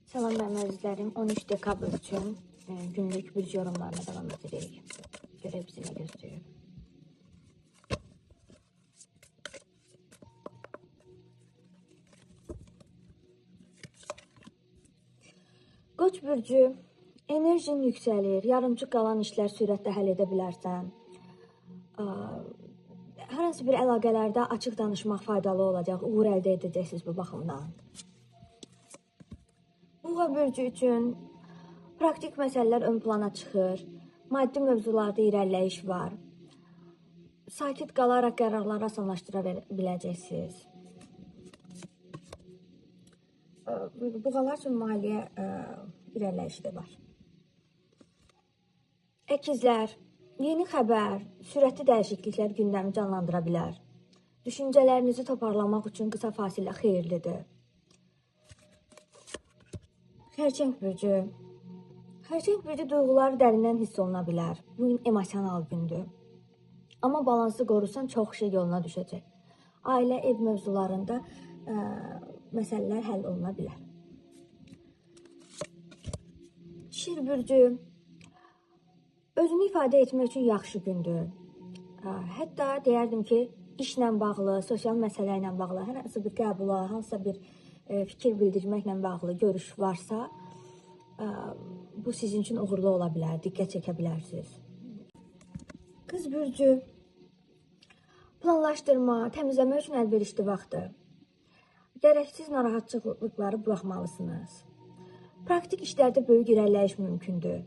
Salam mənim əzizlərim, 13 dekabr üçün günlük bürc yorumlarına davam edirik. Görək bizi nə gözləyir. Qoç bürcü, enerjin yüksəlir, yarımçıq qalan işlər sürətlə həll edə bilərsən. Hər hansı bir əlaqələrdə açıq danışmaq faydalı olacaq, uğur əldə edəcəksiniz bu baxımdan. Buğa bürcü üçün praktik məsələlər ön plana çıxır, maddi mövzularda irəliləyiş var. Sakit qalaraq qərarları asanlaşdıra biləcəksiniz. Buğalar üçün maliyyə irəliləyişi də var. Əkizlər, yeni xəbər, sürətli dəyişikliklər gündəmi canlandıra bilər. Düşüncələrinizi toparlamaq üçün qısa fasilə xeyirlidir. Xərçəng bürcü. Xərçəng bürcü duyğuları dərindən hiss oluna bilər. Bu gün emosional gündür. Amma balansı qorusan çox şey yoluna düşəcək. Ailə, ev mövzularında məsələlər həll oluna bilər. Şir bürcü. Özünü ifadə etmək üçün yaxşı gündür. Hətta deyərdim ki, işlə bağlı, sosial məsələ ilə bağlı, hər hansı bir qəbula, hansısa bir fikir bildirməklə bağlı görüş varsa, bu sizin üçün uğurlu ola bilər, diqqət çəkə bilərsiniz. Qız bürcü, planlaşdırma, təmizləmək üçün əlverişli vaxtdır. Gərəksiz narahatçılıqları buraxmalısınız. Praktik işlərdə böyük irəliləyiş mümkündür.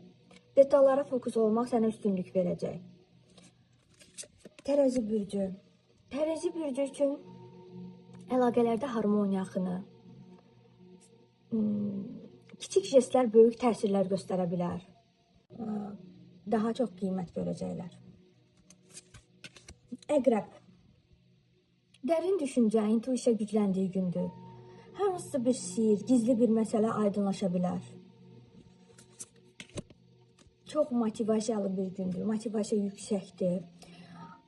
Detallara fokus olmaq sənə üstünlük verəcək. Tərəzi bürcü. Tərəzi bürcü üçün əlaqələrdə harmoniya axını, kiçik jestlər böyük təsirlər göstərə bilər. Daha çox qiymət görəcəklər. Əqrəb. Dərin düşüncə, intuisiya gücləndiyi gündür. Hər hansı bir sir, gizli bir məsələ aydınlaşa bilər. Çox motivasiyalı bir gündür, motivasiya yüksəkdir.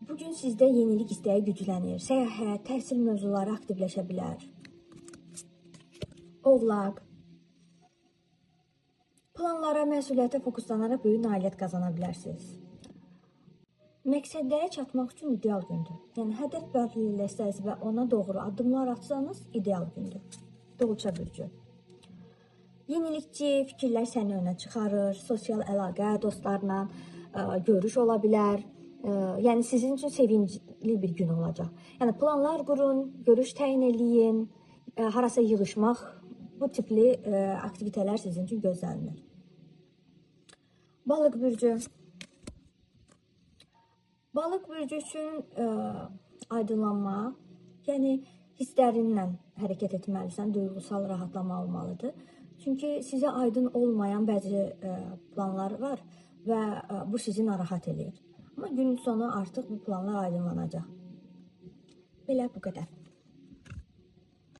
Bugün sizdə yenilik istəyi güclənir, səyahət, təhsil mövzuları aktivləşə bilər. Oğlaq. Planlara, məsuliyyətə fokuslanaraq böyük nailiyyət qazana bilərsiniz. Məqsədlərə çatmaq üçün ideal gündür. Yəni, hədəf belirləsəniz və ona doğru addımlar atsanız, ideal gündür. Dolça bürcü. Yenilikçi fikirlər səni önə çıxarır, sosial əlaqə, dostlarla görüş ola bilər. Yəni, sizin üçün sevincli bir gün olacaq. Yəni, planlar qurun, görüş təyin eləyin, harasa yığışmaq, bu tipli aktivitələr sizin üçün gözlənilir. Balıq bürcü. Balıq bürcü üçün aydınlanma, yəni hisslərinlə hərəkət etməlisən, duyğusal rahatlama olmalıdır. Çünki sizə aydın olmayan bəzi planlar var və bu sizi narahat edir. Amma günün sonu artıq bu planlar aydınlanacaq. Belə bu qədər.